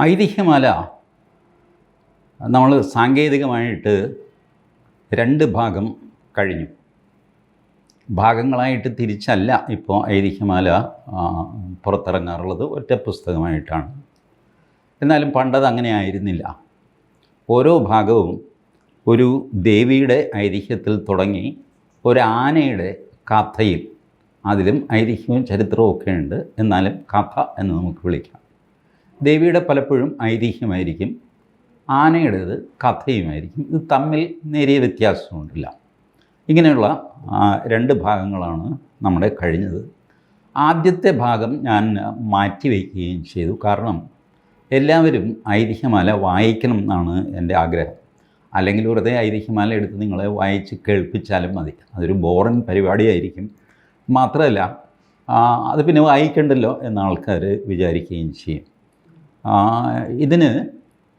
ഐതിഹ്യമാല നമ്മൾ സാങ്കേതികമായിട്ട് രണ്ട് ഭാഗം കഴിഞ്ഞു. ഭാഗങ്ങളായിട്ട് തിരിച്ചല്ല ഇപ്പോൾ ഐതിഹ്യമാല പുറത്തിറങ്ങാറുള്ളത്, ഒറ്റ പുസ്തകമായിട്ടാണ്. എന്നാലും പണ്ടത് അങ്ങനെ ആയിരുന്നില്ല. ഓരോ ഭാഗവും ഒരു ദേവിയുടെ ഐതിഹ്യത്തിൽ തുടങ്ങി ഒരു ആനയുടെ കഥയിൽ, അതിലും ഐതിഹ്യവും ചരിത്രവും ഒക്കെ ഉണ്ട്, എന്നാലും കഥ എന്ന് നമുക്ക് വിളിക്കാം. ദേവിയുടെ പലപ്പോഴും ഐതിഹ്യമായിരിക്കും, ആനയുടേത് കഥയുമായിരിക്കും. ഇത് തമ്മിൽ നേരിയ വ്യത്യാസമുണ്ടില്ല. ഇങ്ങനെയുള്ള രണ്ട് ഭാഗങ്ങളാണ് നമ്മുടെ കഴിഞ്ഞത്. ആദ്യത്തെ ഭാഗം ഞാൻ മാറ്റിവെക്കുകയും ചെയ്തു. കാരണം എല്ലാവരും ഐതിഹ്യമാല വായിക്കണം എന്നാണ് എൻ്റെ ആഗ്രഹം. അല്ലെങ്കിൽ വെറുതെ ഐതിഹ്യമാല എടുത്ത് നിങ്ങളെ വായിച്ച് കേൾപ്പിച്ചാലും മതി, അതൊരു ബോറിംഗ് പരിപാടിയായിരിക്കും. മാത്രമല്ല അത് പിന്നെ വായിക്കണ്ടല്ലോ എന്ന ആൾക്കാർ വിചാരിക്കുകയും ചെയ്യും. ഇതിന്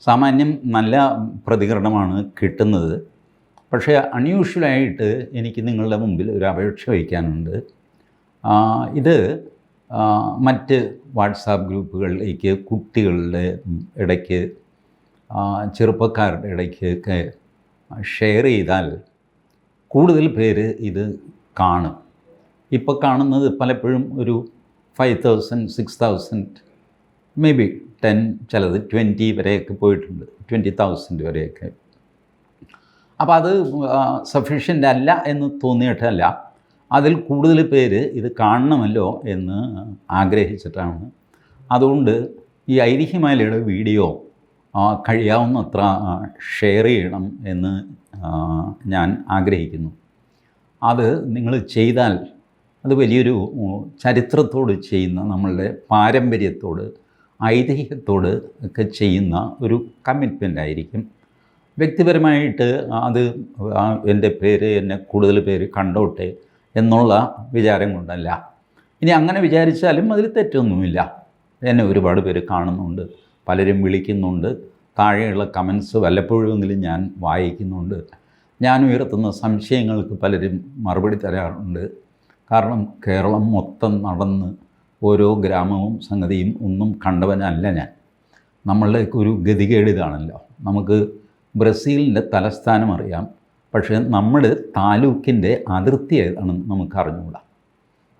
സാമാന്യം നല്ല പ്രതികരണമാണ് കിട്ടുന്നത്. പക്ഷേ അൺയൂഷ്വലായിട്ട് എനിക്ക് നിങ്ങളുടെ മുമ്പിൽ ഒരു അപേക്ഷ വയ്ക്കാനുണ്ട്. ഇത് മറ്റ് വാട്സാപ്പ് ഗ്രൂപ്പുകളിലേക്ക് കുട്ടികളുടെ ഇടയ്ക്ക്, ചെറുപ്പക്കാരുടെ ഇടയ്ക്കൊക്കെ ഷെയർ ചെയ്താൽ കൂടുതൽ പേര് ഇത് കാണും. ഇപ്പോൾ കാണുന്നത് പലപ്പോഴും ഒരു 5000, 6000, മേ ബി 10, ചിലത് 20 വരെയൊക്കെ പോയിട്ടുണ്ട്, 20,000 വരെയൊക്കെ. അപ്പോൾ അത് സഫീഷ്യൻ്റ് അല്ല എന്ന് തോന്നിയിട്ടല്ല, അതിൽ കൂടുതൽ പേര് ഇത് കാണണമല്ലോ എന്ന് ആഗ്രഹിച്ചിട്ടാണ്. അതുകൊണ്ട് ഈ ഐതിഹ്യമാലയുടെ വീഡിയോ കഴിയാവുന്നത്ര ഷെയർ ചെയ്യണം എന്ന് ഞാൻ ആഗ്രഹിക്കുന്നു. അത് നിങ്ങൾ ചെയ്താൽ അത് വലിയൊരു ചരിത്രത്തോട് ചെയ്യുന്ന, നമ്മളുടെ പാരമ്പര്യത്തോട്, ഐതിഹ്യത്തോട് ഒക്കെ ചെയ്യുന്ന ഒരു കമ്മിറ്റ്മെൻ്റ് ആയിരിക്കും. വ്യക്തിപരമായിട്ട് അത് എൻ്റെ പേര്, എന്നെ കൂടുതൽ പേര് കണ്ടോട്ടെ എന്നുള്ള വിചാരം കൊണ്ടല്ല. ഇനി അങ്ങനെ വിചാരിച്ചാലും അതിൽ തെറ്റൊന്നുമില്ല. എന്നെ ഒരുപാട് പേര് കാണുന്നുണ്ട്, പലരും വിളിക്കുന്നുണ്ട്, താഴെയുള്ള കമൻസ് വല്ലപ്പോഴുമെങ്കിലും ഞാൻ വായിക്കുന്നുണ്ട്. ഞാൻ ഉയർത്തുന്ന സംശയങ്ങൾക്ക് പലരും മറുപടി തരാറുണ്ട്. കാരണം കേരളം മൊത്തം നടന്ന് ഓരോ ഗ്രാമവും സംഗതിയും ഒന്നും കണ്ടവനല്ല ഞാൻ. നമ്മളുടെ ഒരു ഗതികേട് ഇതാണല്ലോ. നമുക്ക് ബ്രസീലിൻ്റെ തലസ്ഥാനം അറിയാം, പക്ഷേ നമ്മുടെ താലൂക്കിൻ്റെ അതിർത്തി ഏതാണെന്ന് നമുക്ക് അറിഞ്ഞുകൂടാ.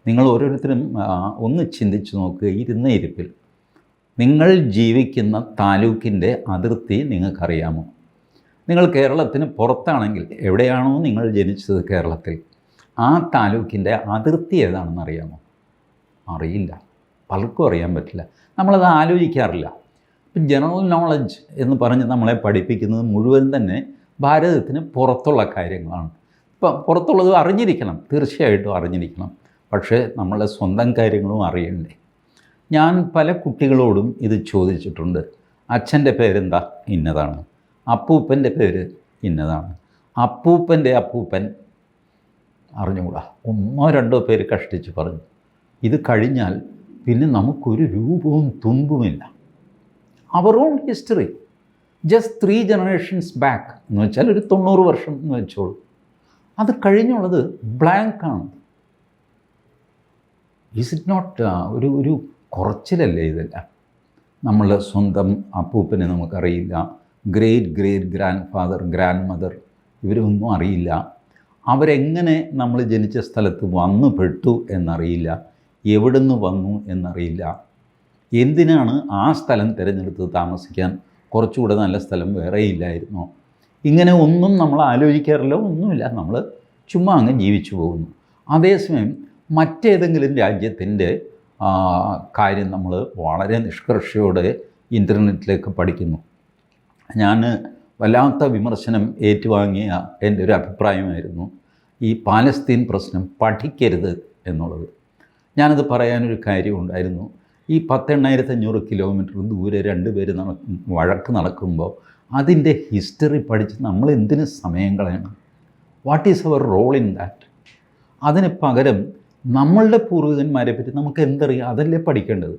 നിങ്ങൾ ഓരോരുത്തരും ഒന്ന് ചിന്തിച്ച് നോക്കുക. ഇരുന്ന ഇരിപ്പിൽ നിങ്ങൾ ജീവിക്കുന്ന താലൂക്കിൻ്റെ അതിർത്തി നിങ്ങൾക്കറിയാമോ? നിങ്ങൾ കേരളത്തിന് പുറത്താണെങ്കിൽ, എവിടെയാണോ നിങ്ങൾ ജനിച്ചത് കേരളത്തിൽ, ആ താലൂക്കിൻ്റെ അതിർത്തി ഏതാണെന്ന് അറിയാമോ? അറിയില്ല, പലർക്കും അറിയാൻ പറ്റില്ല. നമ്മളത് ആലോചിക്കാറില്ല. ഇപ്പം ജനറൽ നോളജ് എന്ന് പറഞ്ഞ് നമ്മളെ പഠിപ്പിക്കുന്നത് മുഴുവൻ തന്നെ ഭാരതത്തിന് പുറത്തുള്ള കാര്യങ്ങളാണ്. ഇപ്പം പുറത്തുള്ളത് അറിഞ്ഞിരിക്കണം, തീർച്ചയായിട്ടും അറിഞ്ഞിരിക്കണം. പക്ഷേ നമ്മളുടെ സ്വന്തം കാര്യങ്ങളും അറിയണ്ടേ? ഞാൻ പല കുട്ടികളോടും ഇത് ചോദിച്ചിട്ടുണ്ട്. അച്ഛൻ്റെ പേരെന്താ? ഇന്നതാണ്. അപ്പൂപ്പൻ്റെ പേര് ഇന്നതാണ്. അപ്പൂപ്പൻ്റെ അപ്പൂപ്പൻ അറിഞ്ഞുകൂടാ. 1 2 പേര് കഷ്ടിച്ച് പറഞ്ഞു. ഇത് കഴിഞ്ഞാൽ പിന്നെ നമുക്കൊരു രൂപവും തുമ്പുമില്ല. അവർ on history, just 3 generations back എന്ന് വെച്ചാൽ ഒരു 90 വർഷം എന്ന് വെച്ചോളൂ. അത് കഴിഞ്ഞുള്ളത് ബ്ലാങ്കാണ്. ഈസ് ഇറ്റ് നോട്ട് ഒരു കുറച്ചിലല്ലേ ഇതെല്ലാം? നമ്മളുടെ സ്വന്തം അപ്പൂപ്പനെ നമുക്കറിയില്ല, great grandfather, grandmother, ഇവരൊന്നും അറിയില്ല. അവരെങ്ങനെ നമ്മൾ ജനിച്ച സ്ഥലത്ത് വന്നു പെട്ടു എന്നറിയില്ല, എവിടുന്ന് വന്നു എന്നറിയില്ല. എന്തിനാണ് ആ സ്ഥലം തിരഞ്ഞെടുത്ത് താമസിക്കാൻ? കുറച്ചുകൂടെ നല്ല സ്ഥലം വേറെ ഇല്ലായിരുന്നോ? ഇങ്ങനെ ഒന്നും നമ്മൾ ആലോചിക്കാറില്ല, ഒന്നുമില്ല. നമ്മൾ ചുമ്മാ അങ്ങ് ജീവിച്ചു പോകുന്നു. അതേസമയം മറ്റേതെങ്കിലും രാജ്യത്തിൻ്റെ കാര്യം നമ്മൾ വളരെ നിഷ്കർഷയോടെ ഇൻ്റർനെറ്റിലേക്ക് പഠിക്കുന്നു. ഞാൻ വല്ലാത്ത വിമർശനം ഏറ്റുവാങ്ങിയ എൻ്റെ ഒരു അഭിപ്രായമായിരുന്നു ഈ പാലസ്തീൻ പ്രശ്നം പഠിക്കരുത് എന്നുള്ളത്. ഞാനത് പറയാനൊരു കാര്യമുണ്ടായിരുന്നു. ഈ 10,500 കിലോമീറ്റർ ദൂരെ 2 പേര് വഴക്ക് നടക്കുമ്പോൾ അതിൻ്റെ ഹിസ്റ്ററി പഠിച്ച് നമ്മൾ എന്തിന് സമയം കളയണം? What is our role in that? അതിന് പകരം നമ്മളുടെ പൂർവികന്മാരെ പറ്റി നമുക്ക് എന്തറിയാം? അതല്ലേ പഠിക്കേണ്ടത്.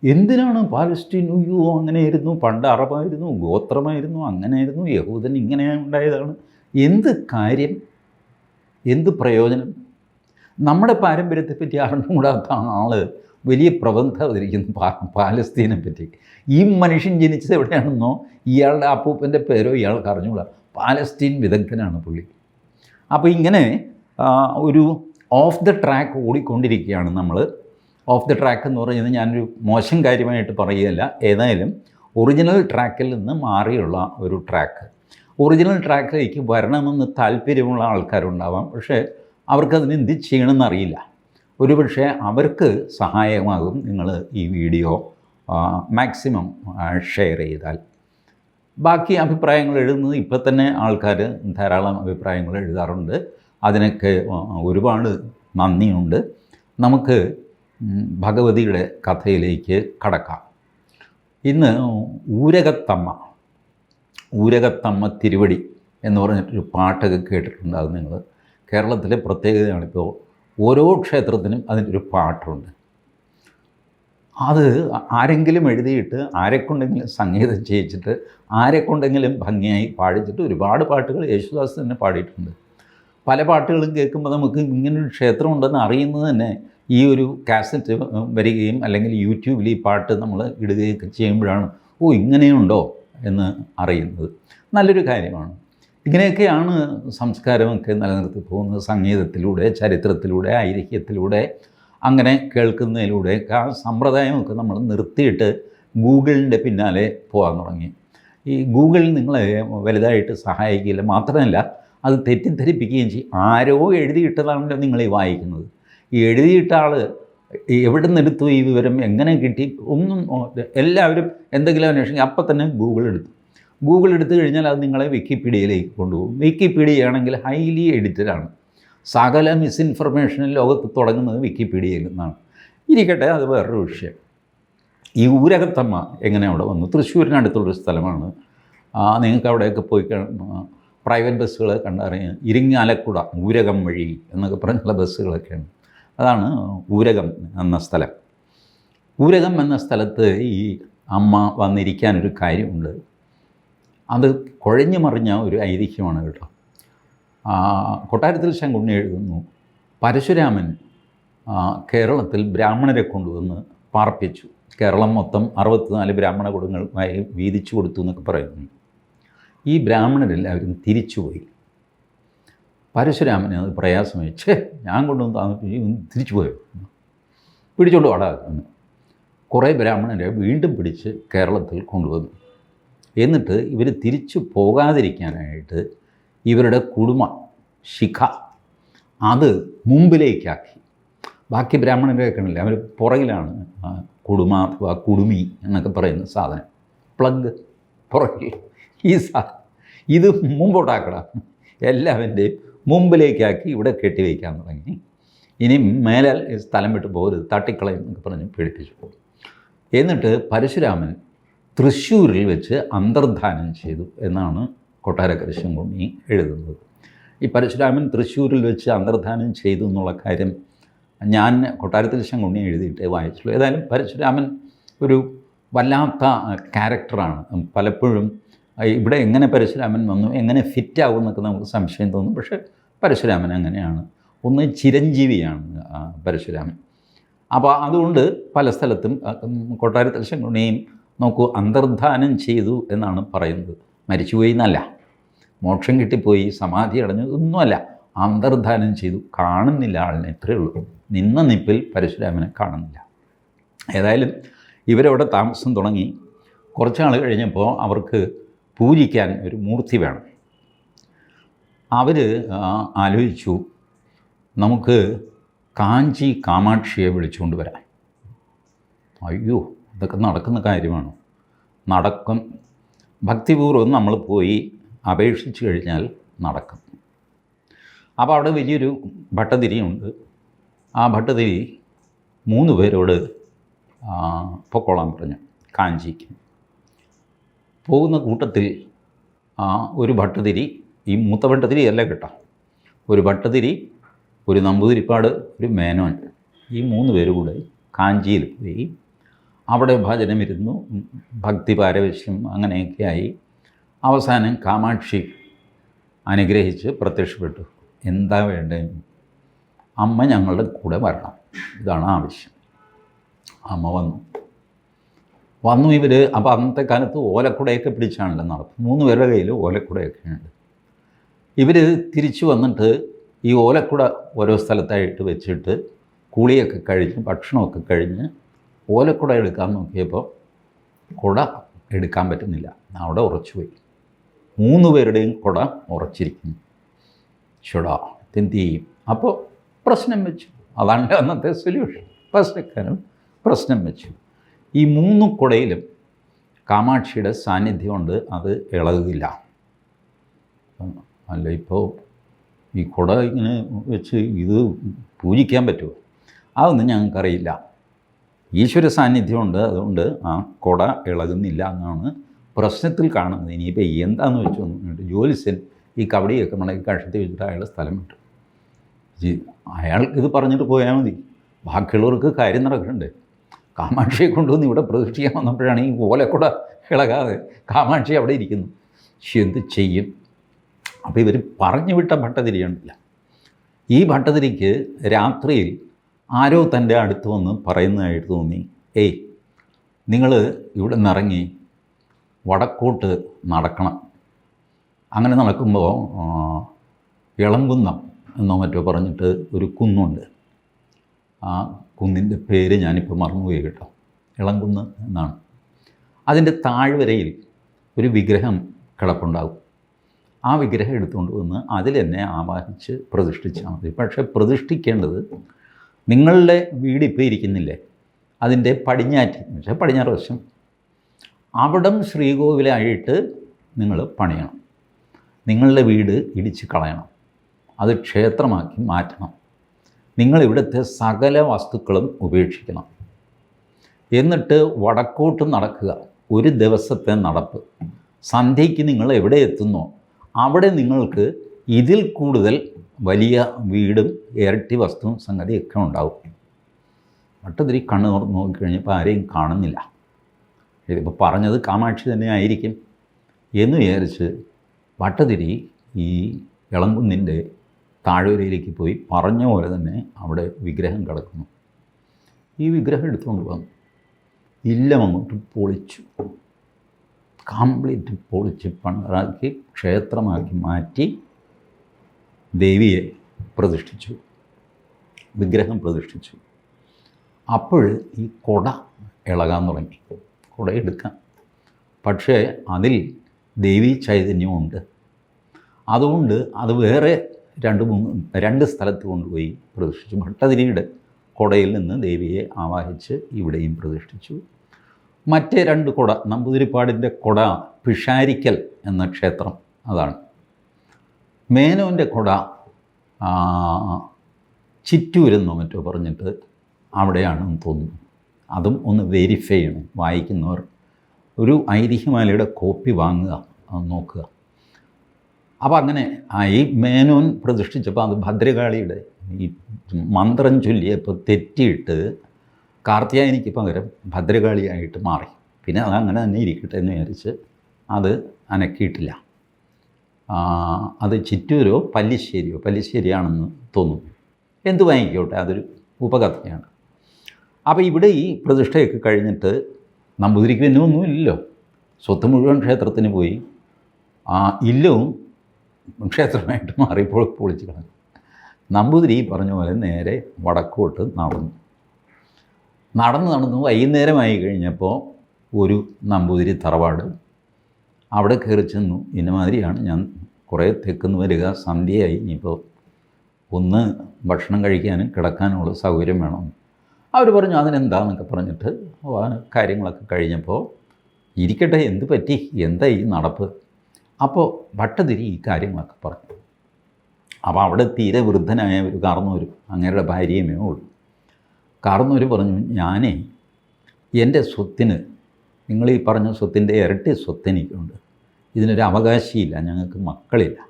എന്തിനാണ് പാലസ്തീൻ, അയ്യോ അങ്ങനെയായിരുന്നു, പണ്ട് അറബായിരുന്നു, ഗോത്രമായിരുന്നു, അങ്ങനെയായിരുന്നു, യഹൂദൻ ഇങ്ങനെ ഉണ്ടായതാണ്? എന്ത് കാര്യം, എന്ത് പ്രയോജനം? നമ്മുടെ പാരമ്പര്യത്തെപ്പറ്റി അറിഞ്ഞുകൂടാത്ത ആൾ വലിയ പ്രബന്ധം അവതരിക്കുന്നു പാലസ്തീനെ പറ്റി. ഈ മനുഷ്യൻ ജനിച്ചത് എവിടെയാണെന്നോ ഇയാളുടെ അപ്പൂപ്പൻ്റെ പേരോ ഇയാൾക്ക് അറിഞ്ഞുകൂടാ. പാലസ്തീൻ വിദഗ്ധനാണ് പുള്ളി. അപ്പോൾ ഇങ്ങനെ ഒരു ഓഫ് ദ ട്രാക്ക് ഓടിക്കൊണ്ടിരിക്കുകയാണ് നമ്മൾ. ഓഫ് ദ ട്രാക്ക് എന്ന് പറയുന്നത് ഞാനൊരു മോശം കാര്യമായിട്ട് പറയുകയല്ല. ഏതായാലും ഒറിജിനൽ ട്രാക്കിൽ നിന്ന് മാറിയുള്ള ഒരു ട്രാക്ക്. ഒറിജിനൽ ട്രാക്കിലേക്ക് വരണമെന്ന് താല്പര്യമുള്ള ആൾക്കാരുണ്ടാവാം, പക്ഷേ അവർക്കതിന് എന്ത് ചെയ്യണമെന്ന് അറിയില്ല. ഒരു പക്ഷേ അവർക്ക് സഹായമാകും നിങ്ങൾ ഈ വീഡിയോ മാക്സിമം ഷെയർ ചെയ്താൽ. ബാക്കി അഭിപ്രായങ്ങൾ എഴുതുന്നത് ഇപ്പോൾ തന്നെ ആൾക്കാർ ധാരാളം അഭിപ്രായങ്ങൾ എഴുതാറുണ്ട്. അതിനൊക്കെ ഒരുപാട് നന്ദിയുണ്ട്. നമുക്ക് ഭഗവതിയുടെ കഥയിലേക്ക് കടക്കാം. ഇന്ന് ഊരകത്തമ്മ തിരുവടി എന്ന് പറഞ്ഞിട്ടൊരു പാട്ടൊക്കെ കേട്ടിട്ടുണ്ടാകും നിങ്ങൾ. കേരളത്തിലെ പ്രത്യേകതയാണിപ്പോൾ ഓരോ ക്ഷേത്രത്തിനും അതിനൊരു പാട്ടുണ്ട്. അത് ആരെങ്കിലും എഴുതിയിട്ട് ആരെക്കൊണ്ടെങ്കിലും സംഗീതം ചെയ്യിച്ചിട്ട് ആരെക്കൊണ്ടെങ്കിലും ഭംഗിയായി പാടിച്ചിട്ട് ഒരുപാട് പാട്ടുകൾ യേശുദാസ് തന്നെ പാടിയിട്ടുണ്ട്. പല പാട്ടുകളും കേൾക്കുമ്പോൾ നമുക്ക് ഇങ്ങനൊരു ക്ഷേത്രമുണ്ടെന്ന് അറിയുന്നത് തന്നെ ഈ ഒരു കാസറ്റ് വരികയും അല്ലെങ്കിൽ യൂട്യൂബിൽ ഈ പാട്ട് നമ്മൾ ഇടുകയൊക്കെ ചെയ്യുമ്പോഴാണ് ഇങ്ങനെയുണ്ടോ എന്ന് അറിയുന്നത്. നല്ലൊരു കാര്യമാണ്. ഇങ്ങനെയൊക്കെയാണ് സംസ്കാരമൊക്കെ നിലനിർത്തി പോകുന്നത്. സംഗീതത്തിലൂടെ, ചരിത്രത്തിലൂടെ, ഐതിഹ്യത്തിലൂടെ, അങ്ങനെ കേൾക്കുന്നതിലൂടെ ആ സമ്പ്രദായമൊക്കെ നമ്മൾ നിർത്തിയിട്ട് ഗൂഗിളിൻ്റെ പിന്നാലെ പോകാൻ തുടങ്ങി. ഈ ഗൂഗിൾ നിങ്ങളെ വലുതായിട്ട് സഹായിക്കില്ല, മാത്രമല്ല അത് തെറ്റിദ്ധരിപ്പിക്കുകയും ചെയ്യും. ആരോ എഴുതിയിട്ടതാണല്ലോ നിങ്ങൾ ഈ വായിക്കുന്നത്. ഈ എഴുതിയിട്ട ആൾ എവിടെ നിന്നെടുത്തു ഈ വിവരം, എങ്ങനെ കിട്ടി, ഒന്നും എല്ലാവരും എന്തെങ്കിലും അന്വേഷിക്കും. അപ്പം തന്നെ ഗൂഗിൾ എടുത്തു കഴിഞ്ഞാൽ അത് നിങ്ങളെ വിക്കിപീഡിയയിലേക്ക് കൊണ്ടുപോകും. വിക്കിപീഡിയ ആണെങ്കിൽ ഹൈലി എഡിറ്റഡാണ്. സകല മിസ്ഇൻഫർമേഷനും ലോകത്ത് തുടങ്ങുന്നത് വിക്കിപീഡിയയിൽ നിന്നാണ്. ഇരിക്കട്ടെ, അത് വേറൊരു വിഷയം. ഈ ഊരകത്തമ്മ എങ്ങനെ അവിടെ വന്നു? തൃശ്ശൂരിനടുത്തുള്ളൊരു സ്ഥലമാണ്. നിങ്ങൾക്ക് അവിടെയൊക്കെ പോയി പ്രൈവറ്റ് ബസ്സുകൾ കണ്ടറിയാം. ഇരിങ്ങാലക്കുട ഊരകം വഴി എന്നൊക്കെ പറഞ്ഞുള്ള ബസ്സുകളൊക്കെയാണ്. അതാണ് ഊരകം എന്ന സ്ഥലം. ഊരകം എന്ന സ്ഥലത്ത് ഈ അമ്മ വന്നിരിക്കാനൊരു കാര്യമുണ്ട്. അത് കുഴഞ്ഞു മറിഞ്ഞ ഒരു ഐതിഹ്യമാണ് കേട്ടോ. കൊട്ടാരത്തിൽ ശങ്കുണ്ണി എഴുതുന്നു, പരശുരാമൻ കേരളത്തിൽ ബ്രാഹ്മണരെ കൊണ്ടുവന്ന് പാർപ്പിച്ചു. കേരളം മൊത്തം 64 ബ്രാഹ്മണ കുടുംബങ്ങളായി വീതിച്ചു കൊടുത്തു എന്നൊക്കെ പറയുന്നു. ഈ ബ്രാഹ്മണരെല്ലാവരും തിരിച്ചുപോയി. പരശുരാമന് അത് പ്രയാസമായി. ഞാൻ കൊണ്ടുവന്ന് താമസിപ്പിച്ച് തിരിച്ചു പോയോ, പിടിച്ചോണ്ട് വാടാക്കുന്നു. കുറേ ബ്രാഹ്മണരെ വീണ്ടും പിടിച്ച് കേരളത്തിൽ കൊണ്ടുവന്നു. എന്നിട്ട് ഇവർ തിരിച്ചു പോകാതിരിക്കാനായിട്ട് ഇവരുടെ കുടുംബ ശിഖ അത് മുമ്പിലേക്കാക്കി. ബാക്കി ബ്രാഹ്മണരെയൊക്കെ ഉണ്ടല്ലേ, അവർ പുറകിലാണ്. കുടുമ അഥവാ കുടുമി എന്നൊക്കെ പറയുന്ന സാധനം, പ്ലഗ് പുറകിൽ. ഇത് മുമ്പോട്ടാക്കണം, എല്ലാവരുടെയും മുമ്പിലേക്കാക്കി ഇവിടെ കെട്ടിവയ്ക്കാൻ തുടങ്ങി. ഇനി മേലാൽ സ്ഥലം വിട്ട് പോകരുത്, തട്ടിക്കളയും എന്നൊക്കെ പറഞ്ഞ് പേടിപ്പിച്ചു പോകും. എന്നിട്ട് പരശുരാമൻ തൃശ്ശൂരിൽ വെച്ച് അന്തർധാനം ചെയ്തു എന്നാണ് കൊട്ടാരക്കര ശങ്കുണ്ണി എഴുതുന്നത്. ഈ പരശുരാമൻ തൃശ്ശൂരിൽ വെച്ച് അന്തർധാനം ചെയ്തു എന്നുള്ള കാര്യം ഞാൻ കൊട്ടാരത്തിൽ ശങ്കുണ്ണി എഴുതിയിട്ടേ വായിച്ചുള്ളൂ. ഏതായാലും പരശുരാമൻ ഒരു വല്ലാത്ത ക്യാരക്ടറാണ്. പലപ്പോഴും ഇവിടെ എങ്ങനെ പരശുരാമൻ വന്നു, എങ്ങനെ ഫിറ്റാകും എന്നൊക്കെ നമുക്ക് സംശയം തോന്നും. പക്ഷേ പരശുരാമൻ അങ്ങനെയാണ്. ഒന്ന് ചിരഞ്ജീവിയാണ് പരശുരാമൻ. അപ്പോൾ അതുകൊണ്ട് പല സ്ഥലത്തും കൊട്ടാരത്തിൽ ശങ്കുണ്ണിയും നോക്കൂ അന്തർധാനം ചെയ്തു എന്നാണ് പറയുന്നത്. മരിച്ചുപോയി എന്നല്ല, മോക്ഷം കിട്ടിപ്പോയി, സമാധി അടഞ്ഞു, ഒന്നുമല്ല, അന്തർധാനം ചെയ്തു. കാണുന്നില്ല ആളിനെ, ഇത്രയേ ഉള്ളൂ. നിന്ന നിപ്പിൽ പരശുരാമനെ കാണുന്നില്ല. ഏതായാലും ഇവരവിടെ താമസം തുടങ്ങി. കുറച്ച് നാൾ കഴിഞ്ഞപ്പോൾ അവർക്ക് പൂജിക്കാൻ ഒരു മൂർത്തി വേണം. അവർ ആലോചിച്ചു, നമുക്ക് കാഞ്ചി കാമാക്ഷിയെ വിളിച്ചുകൊണ്ട് വരാം. അയ്യോ, ഇതൊക്കെ നടക്കുന്ന കാര്യമാണോ? നടക്കും. ഭക്തിപൂർവ്വം നമ്മൾ പോയി അപേക്ഷിച്ച് കഴിഞ്ഞാൽ നടക്കും. അപ്പോൾ അവിടെ വലിയൊരു ഭട്ടതിരിയുണ്ട്. ആ ഭട്ടതിരി 3 പേരോട് പൊക്കോളാൻ പറഞ്ഞു കാഞ്ചിക്ക്. പോകുന്ന കൂട്ടത്തിൽ ഒരു ഭട്ടതിരി, ഈ മൂത്ത ഭട്ടതിരി അല്ല കേട്ടോ, ഒരു ഭട്ടതിരി, ഒരു നമ്പൂതിരിപ്പാട്, ഒരു മേനോൻ, ഈ 3 പേര് കൂടെ കാഞ്ചിയിൽ പോയി. അവിടെ ഭജനമിരുന്നു, ഭക്തി പാരവശ്യം അങ്ങനെയൊക്കെയായി. അവസാനം കാമാക്ഷി അനുഗ്രഹിച്ച് പ്രത്യക്ഷപ്പെട്ടു. എന്താ വേണ്ടത്? അമ്മ ഞങ്ങളുടെ കൂടെ വരണം, ഇതാണ് ആവശ്യം. അമ്മ വന്നു ഇവർ. അപ്പോൾ അന്നത്തെ കാലത്ത് ഓലക്കുടയൊക്കെ പിടിച്ചാണല്ലോ നടപ്പ്. 3 പേരുടെ കയ്യിൽ ഓലക്കുടയൊക്കെ ഉണ്ട്. ഇവർ തിരിച്ചു വന്നിട്ട് ഈ ഓലക്കുട ഓരോ സ്ഥലത്തായിട്ട് വെച്ചിട്ട് കുളിയൊക്കെ കഴിഞ്ഞ് ഭക്ഷണമൊക്കെ കഴിഞ്ഞ് ഓലക്കുട എടുക്കാൻ നോക്കിയപ്പോൾ കുട എടുക്കാൻ പറ്റുന്നില്ല, അവിടെ ഉറച്ചുപോയി. 3 പേരുടെയും കുട ഉറച്ചിരിക്കുന്നു. ചുടാ എന്ത് ചെയ്യും? അപ്പോൾ പ്രശ്നം വെച്ചു. അതാണ് അന്നത്തെ സൊല്യൂഷൻ. ഫസ്റ്റക്കാരൻ പ്രശ്നം വെച്ചു. ഈ 3 കുടയിലും കാമാക്ഷിയുടെ സാന്നിധ്യം കൊണ്ട് അത് ഇളകില്ല. അല്ല, ഇപ്പോൾ ഈ കുട ഇങ്ങനെ വെച്ച് ഇത് പൂജിക്കാൻ പറ്റുമോ? അതൊന്നും ഞങ്ങൾക്കറിയില്ല. ഈശ്വര സാന്നിധ്യമുണ്ട്, അതുകൊണ്ട് ആ കുട ഇളകുന്നില്ല എന്നാണ് പ്രശ്നത്തിൽ കാണുന്നത്. ഇനിയിപ്പോൾ എന്താണെന്ന് വെച്ചു വന്നിട്ട് ജ്യോത്സ്യൻ ഈ കബഡിയൊക്കെ മടക്കി കഷത്തി വെച്ചിട്ട് അയാൾ സ്ഥലം വിട്ടു. അയാൾക്ക് ഇത് പറഞ്ഞിട്ട് പോയാൽ മതി, ബാക്കിയുള്ളവർക്ക് കാര്യം നടക്കണ്ടേ? കാമാക്ഷിയെ കൊണ്ടുവന്ന് ഇവിടെ പ്രതിഷ്ഠിക്കാൻ വന്നപ്പോഴാണ് ഈ ഓലക്കുട ഇളകാതെ കാമാക്ഷി അവിടെ ഇരിക്കുന്നു. എന്ത് ചെയ്യും? അപ്പോൾ ഇവർ പറഞ്ഞു വിട്ട ഭട്ടതിരിയുണ്ടില്ല. ഈ ഭട്ടതിരിക്ക് രാത്രിയിൽ ആരോ തൻ്റെ അടുത്ത് വന്ന് പറയുന്നതായിട്ട് തോന്നി, ഏയ് നിങ്ങൾ ഇവിടെ നിന്നിറങ്ങി വടക്കോട്ട് നടക്കണം. അങ്ങനെ നടക്കുമ്പോൾ ഇളംകുന്നം എന്നോ മറ്റോ പറഞ്ഞിട്ട് ഒരു കുന്നുണ്ട്. ആ കുന്നിൻ്റെ പേര് ഞാനിപ്പോൾ മറന്നുപോയി കേട്ടോ. ഇളംകുന്ന് എന്നാണ്. അതിൻ്റെ താഴ്വരയിൽ ഒരു വിഗ്രഹം കിടപ്പുണ്ടാകും. ആ വിഗ്രഹം എടുത്തുകൊണ്ട് വന്ന് അതിൽ തന്നെ ആവാഹിച്ച് പ്രതിഷ്ഠിച്ചാൽ മതി. പക്ഷേ പ്രതിഷ്ഠിക്കേണ്ടത് നിങ്ങളുടെ വീട് ഇപ്പോൾ ഇരിക്കുന്നില്ലേ, അതിൻ്റെ പടിഞ്ഞാറ്റ് പക്ഷേ പടിഞ്ഞാറ് വശം അവിടം ശ്രീകോവിലായിട്ട് നിങ്ങൾ പണിയണം. നിങ്ങളുടെ വീട് ഇടിച്ച് കളയണം, അത് ക്ഷേത്രമാക്കി മാറ്റണം. നിങ്ങളിവിടുത്തെ സകല വസ്തുക്കളും ഉപേക്ഷിക്കണം. എന്നിട്ട് വടക്കോട്ട് നടക്കുക. ഒരു ദിവസത്തെ നടപ്പ്. സന്ധ്യയ്ക്ക് നിങ്ങൾ എവിടെ എത്തുന്നോ അവിടെ നിങ്ങൾക്ക് ഇതിൽ കൂടുതൽ വലിയ വീടും ഇരട്ടി വസ്തുവും സംഗതിയൊക്കെ ഉണ്ടാവും. ഭട്ടതിരി കണ്ണ് തുറന്ന് നോക്കിക്കഴിഞ്ഞപ്പോൾ ആരെയും കാണുന്നില്ല. ഇതിപ്പോൾ പറഞ്ഞത് കാമാക്ഷി തന്നെ ആയിരിക്കും എന്ന് വിചാരിച്ച് ഭട്ടതിരി ഈ ഇളംകുന്നിൻ്റെ താഴ്വരയിലേക്ക് പോയി പറഞ്ഞ പോലെ തന്നെ അവിടെ വിഗ്രഹം കിടക്കുന്നു. ഈ വിഗ്രഹം എടുത്തുകൊണ്ട് വന്നു ഇല്ലം അങ്ങോട്ട് പൊളിച്ചു, കംപ്ലീറ്റ് പൊളിച്ച് പണ്ടാക്കി ക്ഷേത്രമാക്കി മാറ്റി ദേവിയെ പ്രതിഷ്ഠിച്ചു, വിഗ്രഹം പ്രതിഷ്ഠിച്ചു. അപ്പോൾ ഈ കുട ഇളകാൻ തുടങ്ങി. കുട എടുക്കാം, പക്ഷേ അതിൽ ദേവീ ചൈതന്യമുണ്ട്. അതുകൊണ്ട് അത് വേറെ 2 സ്ഥലത്ത് കൊണ്ടുപോയി പ്രതിഷ്ഠിച്ചു. ഭട്ടതിരിയുടെ കുടയിൽ നിന്ന് ദേവിയെ ആവാഹിച്ച് ഇവിടെയും പ്രതിഷ്ഠിച്ചു. മറ്റേ 2 കുട, നമ്പൂതിരിപ്പാടിൻ്റെ കുട പിഷാരിക്കൽ എന്ന ക്ഷേത്രം, അതാണ്. മേനോൻ്റെ കുട ചിറ്റൂരെന്നോ മറ്റോ പറഞ്ഞിട്ട് അവിടെയാണെന്ന് തോന്നുന്നു. അതും ഒന്ന് വെരിഫൈ ചെയ്യണം. വായിക്കുന്നവർ ഒരു ഐതിഹ്യമാലയുടെ കോപ്പി വാങ്ങുക, അത് നോക്കുക. അപ്പോൾ അങ്ങനെ ഈ മേനോൻ പ്രതിഷ്ഠിച്ചപ്പോൾ അത് ഭദ്രകാളിയുടെ ഈ മന്ത്രം ചൊല്ലിയപ്പോൾ തെറ്റിയിട്ട് കാർത്യായനിക്ക് പകരം ഭദ്രകാളിയായിട്ട് മാറി. പിന്നെ അതങ്ങനെ തന്നെ ഇരിക്കട്ടെ എന്ന് വിചാരിച്ച് അത് അനക്കിയിട്ടില്ല. അത് ചിറ്റൂരോ പല്ലിശ്ശേരിയാണെന്ന് തോന്നുന്നു. എന്ത് വാങ്ങിക്കോട്ടെ, അതൊരു ഉപകഥയാണ്. അപ്പോൾ ഇവിടെ ഈ പ്രതിഷ്ഠയൊക്കെ കഴിഞ്ഞിട്ട് നമ്പൂതിരിക്ക് പിന്നെ ഒന്നുമില്ലല്ലോ, സ്വത്ത് മുഴുവൻ ക്ഷേത്രത്തിന് പോയി. ഇല്ലവും ക്ഷേത്രമായിട്ട് മാറിയപ്പോൾ പൊളിച്ച് കളഞ്ഞു. നമ്പൂതിരി പറഞ്ഞ പോലെ നേരെ വടക്കോട്ട് നടന്നു വൈകുന്നേരമായി കഴിഞ്ഞപ്പോൾ ഒരു നമ്പൂതിരി തറവാട്, അവിടെ കയറി ചെന്നു. ഇന്നമാതിരിയാണ് ഞാൻ കുറേ തെക്കുന്ന് വരിക, സന്ധ്യയായി, ഇനിയിപ്പോൾ ഒന്ന് ഭക്ഷണം കഴിക്കാനും കിടക്കാനുമുള്ള സൗകര്യം വേണം. അവർ പറഞ്ഞു അതിനെന്താണെന്നൊക്കെ പറഞ്ഞിട്ട് കാര്യങ്ങളൊക്കെ കഴിഞ്ഞപ്പോൾ ഇരിക്കട്ടെ, എന്ത് പറ്റി, എന്താ ഈ നടപ്പ്? അപ്പോൾ ഭട്ടതിരി ഈ കാര്യങ്ങളൊക്കെ പറഞ്ഞു. അപ്പോൾ അവിടെ തീരെ വൃദ്ധനായ ഒരു കാർന്നൂർ, അങ്ങേരുടെ ഭാര്യയുമേ ഉള്ളൂ. കാർന്നൂർ പറഞ്ഞു, ഞാനേ എൻ്റെ സ്വത്തിന്, നിങ്ങൾ ഈ പറഞ്ഞ സ്വത്തിൻ്റെ ഇരട്ടി സ്വത്ത് എനിക്കുണ്ട്, ഇതിനൊരു അവകാശിയില്ല, ഞങ്ങൾക്ക് മക്കളില്ല,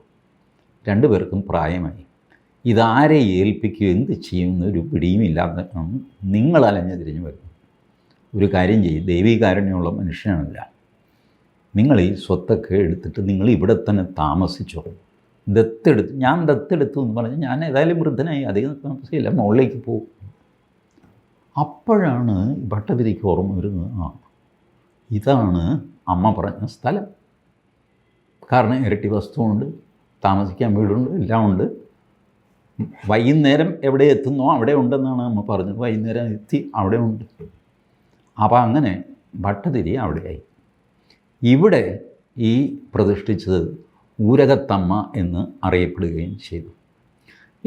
2 പേർക്കും പ്രായമായി, ഇതാരെ ഏൽപ്പിക്കും, എന്ത് ചെയ്യുമെന്നൊരു പിടിയുമില്ലാതെ നിങ്ങൾ അലഞ്ഞു തിരിഞ്ഞു വരുന്നു. ഒരു കാര്യം ചെയ്യും, ദൈവീകാരുണ്യമുള്ള മനുഷ്യനല്ല, നിങ്ങൾ ഈ സ്വത്തൊക്കെ എടുത്തിട്ട് നിങ്ങൾ ഇവിടെ തന്നെ താമസിച്ചോ, ഞാൻ ദത്തെടുത്തു എന്ന് പറഞ്ഞ് ഞാൻ ഏതായാലും വൃദ്ധനായി, അധികം താമസിക്കില്ല, മുകളിലേക്ക് പോകും. അപ്പോഴാണ് ഭട്ടതിരിക്ക് ഓർമ്മ വരുന്നത്, ഇതാണ് അമ്മ പറഞ്ഞ സ്ഥലം. കാരണം ഇരട്ടി വസ്തുവുണ്ട്, താമസിക്കാൻ വീടുണ്ട്, എല്ലാം ഉണ്ട്. വൈകുന്നേരം എവിടെ എത്തുന്നോ അവിടെ ഉണ്ടെന്നാണ് അമ്മ പറഞ്ഞത്. വൈകുന്നേരം എത്തി അവിടെ ഉണ്ട്. അപ്പോൾ അങ്ങനെ ഭട്ടതിരി അവിടെയായി. ഇവിടെ ഈ പ്രതിഷ്ഠിച്ചത് ഊരകത്തമ്മ എന്ന് അറിയപ്പെടുകയും ചെയ്തു.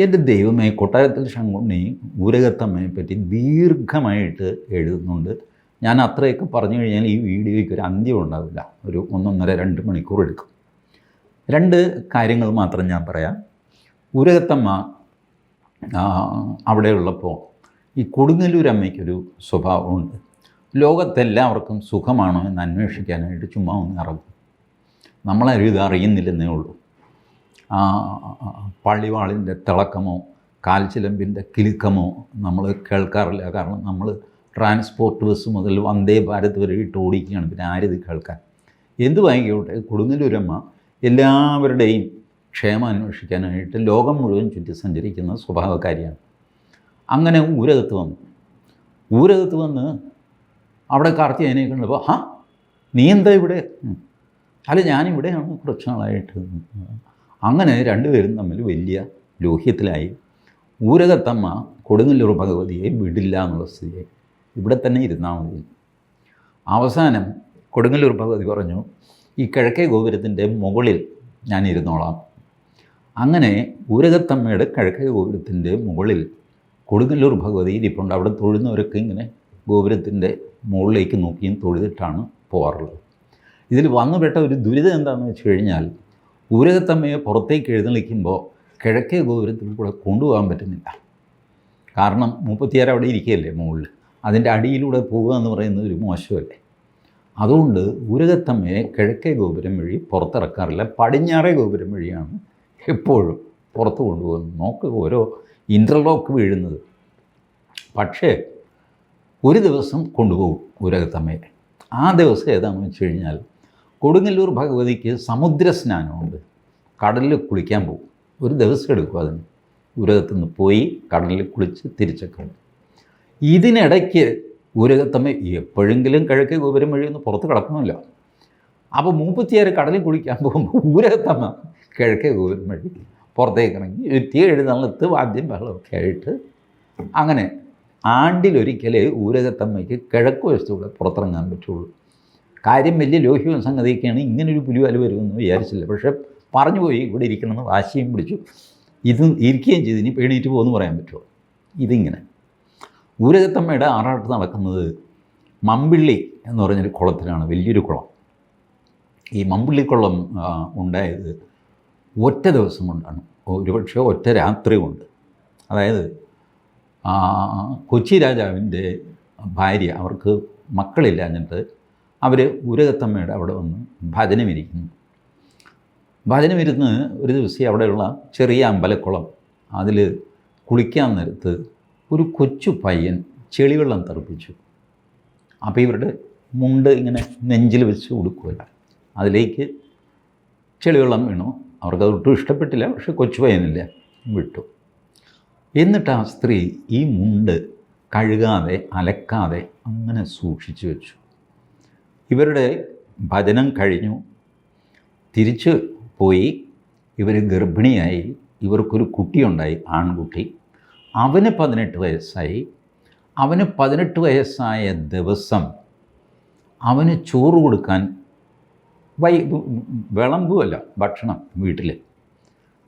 എൻ്റെ ദൈവമേ, കൊട്ടാരത്തിൽ ശങ്കുണ്ണി ഊരകത്തമ്മയെ പറ്റി ദീർഘമായിട്ട് എഴുതുന്നുണ്ട്. ഞാൻ അത്രയൊക്കെ പറഞ്ഞു കഴിഞ്ഞാൽ ഈ വീഡിയോയ്ക്ക് ഒരു അന്ത്യം ഉണ്ടാവില്ല. ഒരു 1.5-2 മണിക്കൂർ എടുക്കും. 2 കാര്യങ്ങൾ മാത്രം ഞാൻ പറയാം. ഊരകത്തമ്മ അവിടെയുള്ളപ്പോൾ ഈ കൊടുങ്ങല്ലൂരമ്മയ്ക്കൊരു സ്വഭാവമുണ്ട്. ലോകത്തെല്ലാവർക്കും സുഖമാണോ എന്ന് അന്വേഷിക്കാനായിട്ട് ചുമ്മാ ഒന്ന് ഇറങ്ങും. നമ്മളാരും ഇത് അറിയുന്നില്ലെന്നേ ഉള്ളൂ. പള്ളിവാളിൻ്റെ തിളക്കമോ കാൽച്ചിലമ്പിൻ്റെ കിലുക്കമോ നമ്മൾ കേൾക്കാറില്ല. കാരണം നമ്മൾ ട്രാൻസ്പോർട്ട് ബസ് മുതൽ വന്ദേ ഭാരത് വരെ ഇട്ട് ഓടിക്കുകയാണ്. പിന്നെ ആരിത് കേൾക്കാൻ? എന്ത് വാങ്ങിക്കോട്ടെ, കൊടുങ്ങല്ലൂരമ്മ എല്ലാവരുടെയും ക്ഷേമം അന്വേഷിക്കാനായിട്ട് ലോകം മുഴുവൻ ചുറ്റി സഞ്ചരിക്കുന്ന സ്വഭാവക്കാരിയാണ്. അങ്ങനെ ഊരകത്ത് വന്ന് അവിടെ കാർത്തികേയനെ കണ്ടപ്പോൾ, നീ എന്താ ഇവിടെ? അല്ല, ഞാനിവിടെയാണ് കുറച്ച് നാളായിട്ട്. അങ്ങനെ രണ്ടുപേരും തമ്മിൽ വലിയ ലോഹ്യത്തിലായി. ഊരകത്തമ്മ കൊടുങ്ങല്ലൂർ ഭഗവതിയെ വിടില്ല എന്നുള്ള സ്ഥിതിയായി. ഇവിടെ തന്നെ ഇരുന്നാൽ മതി. അവസാനം കൊടുങ്ങല്ലൂർ ഭഗവതി പറഞ്ഞു, ഈ കിഴക്കേ ഗോപുരത്തിൻ്റെ മുകളിൽ ഞാൻ ഇരുന്നോളാം. അങ്ങനെ ഊരകത്തമ്മയുടെ കിഴക്കേ ഗോപുരത്തിൻ്റെ മുകളിൽ കൊടുങ്ങല്ലൂർ ഭഗവതി ഇരിപ്പുണ്ട്. അവിടെ തൊഴുന്നവരൊക്കെ ഇങ്ങനെ ഗോപുരത്തിൻ്റെ മുകളിലേക്ക് നോക്കിയും തൊഴുതിട്ടാണ് പോകാറുള്ളത്. ഇതിൽ വന്നുപെട്ട ഒരു ദുരിതം എന്താണെന്ന് വെച്ച് കഴിഞ്ഞാൽ, ഊരകത്തമ്മയെ പുറത്തേക്ക് എഴുന്നള്ളിക്കുമ്പോൾ കിഴക്കേ ഗോപുരത്തിൽ കൂടെ കൊണ്ടുപോകാൻ പറ്റുന്നില്ല. കാരണം 36 അവിടെ ഇരിക്കുകയല്ലേ മുകളിൽ. അതിൻ്റെ അടിയിലൂടെ പോകുക എന്ന് പറയുന്നത് ഒരു മോശമല്ലേ. അതുകൊണ്ട് ഊരകത്തമ്മയെ കിഴക്കേ ഗോപുരം വഴി പുറത്തിറക്കാറില്ല. പടിഞ്ഞാറേ ഗോപുരം വഴിയാണ് എപ്പോഴും പുറത്ത് കൊണ്ടുപോകുന്നത്. നോക്ക്, ഓരോ ഇൻ്റർലോക്ക് വീഴുന്നത്. പക്ഷേ ഒരു ദിവസം കൊണ്ടുപോകും ഊരകത്തമ്മയെ. ആ ദിവസം ഏതാണെന്ന് വെച്ച് കഴിഞ്ഞാൽ, കൊടുങ്ങല്ലൂർ ഭഗവതിക്ക് സമുദ്ര സ്നാനമുണ്ട്. കടലിൽ കുളിക്കാൻ പോകും. ഒരു ദിവസം എടുക്കും അതിന്. ഊരകത്തുനിന്ന് പോയി കടലിൽ കുളിച്ച് തിരിച്ചൊക്കെ വരും. ഇതിനിടയ്ക്ക് ഊരകത്തമ്മ എപ്പോഴെങ്കിലും കിഴക്കേ ഗോപുരം വഴി ഒന്ന് പുറത്ത് കിടക്കണമല്ലോ. അപ്പോൾ 36 കടലിൽ കുളിക്കാൻ പോകുമ്പോൾ ഊരകത്തമ്മ കിഴക്കേ ഗോപുരം വഴി പുറത്തേക്ക് ഇറങ്ങി എത്തി എഴുന്നള്ളത്ത് വാദ്യം ബഹളമൊക്കെ ആയിട്ട് അങ്ങനെ ആണ്ടിലൊരിക്കലേ ഊരകത്തമ്മയ്ക്ക് കിഴക്ക് വശത്തൂടെ പുറത്തിറങ്ങാൻ പറ്റുള്ളൂ. കാര്യം വലിയ ലോഹ്യവും സംഗതിയൊക്കെയാണ്. ഇങ്ങനൊരു പുലിവാല് വരുമെന്ന് വിചാരിച്ചില്ല. പക്ഷേ പറഞ്ഞു പോയി, ഇവിടെ ഇരിക്കണമെന്ന് വാശിയും പിടിച്ചു. ഇത് ഇരിക്കുകയും ചെയ്ത്. ഇനി എണീറ്റ് പോകുമെന്ന് പറയാൻ പറ്റുമോ? ഇതിങ്ങനെ ഊരകത്തമ്മയുടെ ആറാട്ട് നടക്കുന്നത് മമ്പിള്ളി എന്ന് പറഞ്ഞൊരു കുളത്തിലാണ്. വലിയൊരു കുളം. ഈ മമ്പിള്ളിക്കുളം ഉണ്ടായത് ഒറ്റ ദിവസം കൊണ്ടാണ്, ഒരുപക്ഷെ ഒറ്റ രാത്രി കൊണ്ട്. അതായത് കൊച്ചി രാജാവിൻ്റെ ഭാര്യ, അവർക്ക് മക്കളില്ലാഞ്ഞിട്ട് അവർ ഊരകത്തമ്മയുടെ അവിടെ വന്ന് ഭജനമിരിക്കുന്നു. ഭജനമിരുന്ന് ഒരു ദിവസം അവിടെയുള്ള ചെറിയ അമ്പലക്കുളം, അതിൽ കുളിക്കാൻ നേരത്ത് ഒരു കൊച്ചു പയ്യൻ ചെളിവെള്ളം തെറിപ്പിച്ചു. അപ്പോൾ ഇവരുടെ മുണ്ട് ഇങ്ങനെ നെഞ്ചിൽ വെച്ച് കൊടുക്കുകയില്ല, അതിലേക്ക് ചെളിവെള്ളം വീണു. അവർക്കത് ഒട്ടും ഇഷ്ടപ്പെട്ടില്ല. പക്ഷെ കൊച്ചു പയ്യനില്ല, വിട്ടു. എന്നിട്ട് ആ സ്ത്രീ ഈ മുണ്ട് കഴുകാതെ അലക്കാതെ അങ്ങനെ സൂക്ഷിച്ചു വെച്ചു. ഇവരുടെ ഭജനം കഴിഞ്ഞു, തിരിച്ച് പോയി. ഇവർ ഗർഭിണിയായി. ഇവർക്കൊരു കുട്ടിയുണ്ടായി, ആൺകുട്ടി. അവന് 18 വയസ്സായി. അവന് 18 വയസ്സായ ദിവസം അവന് ചോറ് കൊടുക്കാൻ വിളമ്പുമല്ല ഭക്ഷണം വീട്ടിൽ.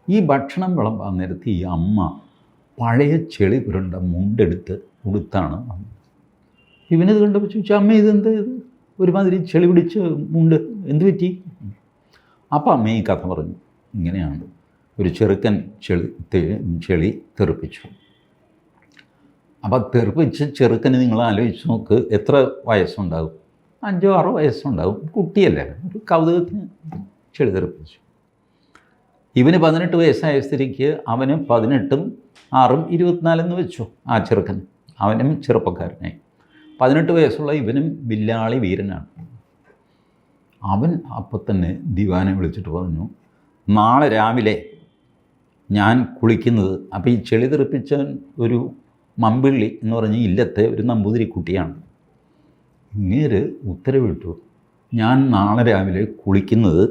ഈ ഭക്ഷണം വിളമ്പാൻ നേരത്ത് ഈ അമ്മ പഴയ ചെളി പുരണ്ട മുണ്ടെടുത്ത് ഉടുത്താണ് വന്നത്. ഇവനിത് കണ്ടപ്പോൾ ചോദിച്ചു, അമ്മ ഇതെന്ത് ഇത് ഒരുമാതിരി ചെളി പിടിച്ച് മുണ്ട്, എന്ത് പറ്റി? അപ്പം അമ്മ ഈ കഥ പറഞ്ഞു. ഇങ്ങനെയാണ്, ഒരു ചെറുക്കൻ ചെളി തെറിപ്പിച്ചു. അപ്പോൾ തെറിപ്പിച്ച് ചെറുക്കന് നിങ്ങൾ ആലോചിച്ച് നോക്ക്, എത്ര വയസ്സുണ്ടാകും? 5-6 വയസ്സുണ്ടാകും. കുട്ടിയല്ലേ, ഒരു കൗതുകത്തിന് ചെളി തെറിപ്പിച്ചു. ഇവന് 18 വയസ്സായ സ്ഥിതിക്ക് അവന് 18ഉം 6ഉം 24 വെച്ചു. ആ ചെറുക്കൻ, അവനും ചെറുപ്പക്കാരനായി. 18 വയസ്സുള്ള ഇവനും വില്ലാളി വീരനാണ്. അവൻ അപ്പം തന്നെ ദിവാനെ വിളിച്ചിട്ട് പറഞ്ഞു, നാളെ രാവിലെ ഞാൻ കുളിക്കുന്നത്, അപ്പോൾ ഈ ചെളി തെറിപ്പിച്ചവൻ ഒരു മമ്പിള്ളി എന്ന് പറഞ്ഞ ഇല്ലത്തെ ഒരു നമ്പൂതിരി കുട്ടിയാണ്. ഇങ്ങേര് ഉത്തരവിട്ടു, ഞാൻ നാളെ രാവിലെ കുളിക്കുന്നത്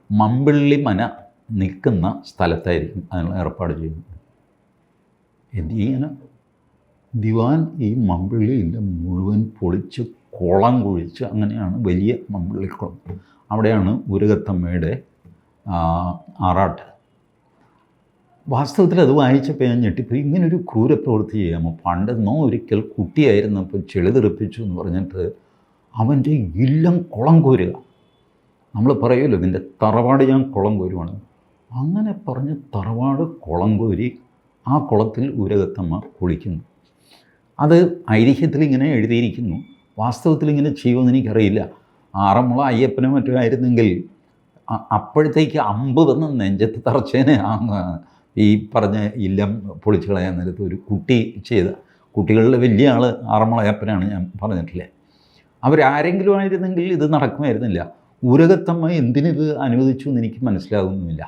മമ്പിള്ളി മന നിൽക്കുന്ന സ്ഥലത്തായിരിക്കും, അതിനുള്ള ഏർപ്പാട് ചെയ്യുന്നത്. എന്ത് ചെയ്യാനാ? ദിവാൻ ഈ മമ്പിള്ളി ഇല്ല മുഴുവൻ പൊളിച്ച് കുളം കുഴിച്ച്, അങ്ങനെയാണ് വലിയ മമ്പിള്ളിക്കുളം. അവിടെയാണ് ഉരകത്തമ്മയുടെ ആറാട്ട്. വാസ്തവത്തിൽ അത് വായിച്ചപ്പോൾ ഞാൻ ഞെട്ടിപ്പോയി. ഇങ്ങനൊരു ക്രൂരപ്രവൃത്തി ചെയ്യാമോ? പണ്ടെന്നോ ഒരിക്കൽ കുട്ടിയായിരുന്നപ്പോൾ ചെളി തെറിപ്പിച്ചു എന്ന് പറഞ്ഞിട്ട് അവൻ്റെ ഇല്ലം കുളം കോരുക. നമ്മൾ പറയുമല്ലോ, നിൻ്റെ തറവാട് ഞാൻ കുളം കോരുവാണ്. അങ്ങനെ പറഞ്ഞ് തറവാട് കുളം കോരി ആ കുളത്തിൽ ഉരകത്തമ്മ കുളിക്കുന്നു. അത് ഐതിഹ്യത്തിൽ ഇങ്ങനെ എഴുതിയിരിക്കുന്നു. വാസ്തവത്തിൽ ഇങ്ങനെ ചെയ്യുമെന്ന് എനിക്കറിയില്ല. ആറന്മുള അയ്യപ്പനോ മറ്റോ ആയിരുന്നെങ്കിൽ അപ്പോഴത്തേക്ക് അമ്പ് വന്ന് നെഞ്ചത്ത് തറച്ചേനെ ഈ പറഞ്ഞ ഇല്ലം പൊളിച്ച് കളയാൻ നേരത്ത് ഒരു കുട്ടി ചെയ്ത. കുട്ടികളിൽ വലിയ ആൾ ആറന്മുള അയ്യപ്പനാണ്, ഞാൻ പറഞ്ഞിട്ടില്ലേ. അവരാരെങ്കിലും ആയിരുന്നെങ്കിൽ ഇത് നടക്കുമായിരുന്നില്ല. ഉരകത്തമ്മ എന്തിനിത് അനുവദിച്ചു എന്ന് എനിക്ക് മനസ്സിലാകുന്നുമില്ല.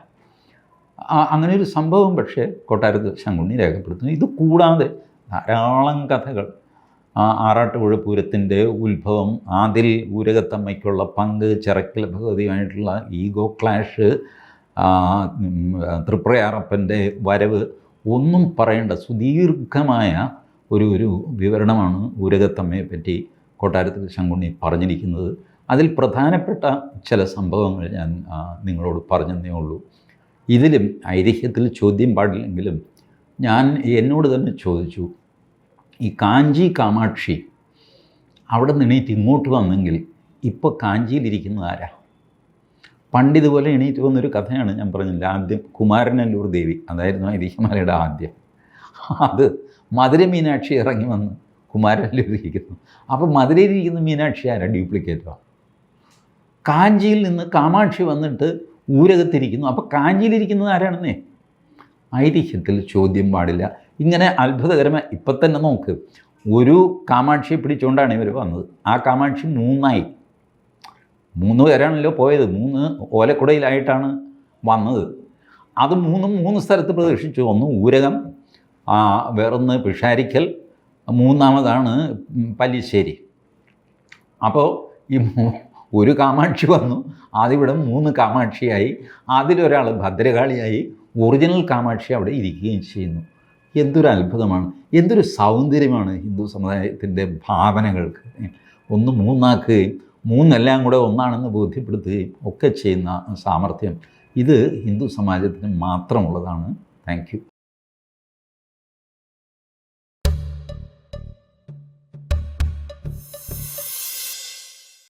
അങ്ങനെ ഒരു സംഭവം പക്ഷേ കൊട്ടാരത്ത് ശങ്കുണ്ണി രേഖപ്പെടുത്തുന്നു. ഇത് കൂടാതെ ധാരാളം കഥകൾ. ആറാട്ടുപുഴ പൂരത്തിൻ്റെ ഉത്ഭവം, അതിൽ ഉരകത്തമ്മയ്ക്കുള്ള പങ്ക്, ചിറക്കൽ ഭഗവതിയുമായിട്ടുള്ള ഈഗോ ക്ലാഷ്, തൃപ്രയാറപ്പൻ്റെ വരവ്, ഒന്നും പറയേണ്ട സുദീർഘമായ ഒരു വിവരണമാണ് ഉരകത്തമ്മയെ പറ്റി കൊട്ടാരത്തിൽ ശങ്കുണ്ണി പറഞ്ഞിരിക്കുന്നത്. അതിൽ പ്രധാനപ്പെട്ട ചില സംഭവങ്ങൾ ഞാൻ നിങ്ങളോട് പറഞ്ഞതേ ഉള്ളൂ. ഇതിലും ഐതിഹ്യത്തിൽ ചോദ്യം പാടില്ലെങ്കിലും ഞാൻ എന്നോട് തന്നെ ചോദിച്ചു, ഈ കാഞ്ചി കാമാക്ഷി അവിടെ നിന്ന് എണീറ്റ് ഇങ്ങോട്ട് വന്നെങ്കിൽ ഇപ്പോൾ കാഞ്ചിയിലിരിക്കുന്നത് ആരാ? പണ്ടിതുപോലെ എണീറ്റ് വന്നൊരു കഥയാണ് ഞാൻ പറഞ്ഞില്ല. ആദ്യം കുമാരനല്ലൂർ ദേവി, അതായിരുന്നു ഐതിഹ്യമാലയുടെ ആദ്യം. അത് മധുര മീനാക്ഷി ഇറങ്ങി വന്ന് കുമാരനല്ലൂർ ഇരിക്കുന്നു. അപ്പോൾ മധുരയിലിരിക്കുന്ന മീനാക്ഷി ആരാ? ഡ്യൂപ്ലിക്കേറ്റോ? കാഞ്ചിയിൽ നിന്ന് കാമാക്ഷി വന്നിട്ട് ഊരകത്തിരിക്കുന്നു. അപ്പോൾ കാഞ്ചിയിലിരിക്കുന്നത് ആരാണെന്നേ? ഐതിഹ്യത്തിൽ ചോദ്യം പാടില്ല. ഇങ്ങനെ അത്ഭുതകരമായി ഇപ്പം തന്നെ നോക്ക്, ഒരു കാമാക്ഷിയെ പിടിച്ചുകൊണ്ടാണ് ഇവർ വന്നത്. ആ കാമാക്ഷി മൂന്നായി, 3 പേരാണല്ലോ പോയത്, 3 ഓലക്കുടയിലായിട്ടാണ് വന്നത്. അത് 3 സ്ഥലത്ത് പ്രദർശിച്ചു. ഒന്ന് ഊരകം, വേറൊന്ന് പിഷാരിക്കൽ, 3ാമതാണ് പല്ലിശ്ശേരി. അപ്പോൾ ഈ ഒരു കാമാക്ഷി വന്നു, അതിവിടെ 3 കാമാക്ഷിയായി. അതിലൊരാൾ ഭദ്രകാളിയായി, ഒറിജിനൽ കാമാക്ഷി അവിടെ ഇരിക്കുകയും ചെയ്യുന്നു. എന്തൊരു അത്ഭുതമാണ്, എന്തൊരു സൗന്ദര്യമാണ് ഹിന്ദു സമുദായത്തിൻ്റെ ഭാവനകൾക്ക്. ഒന്ന് 3ആക്കുകയും 3 കൂടെ ഒന്നാണെന്ന് ബോധ്യപ്പെടുത്തുകയും ഒക്കെ ചെയ്യുന്ന സാമർഥ്യം, ഇത് ഹിന്ദു സമാജത്തിന് മാത്രമുള്ളതാണ്. Thank you.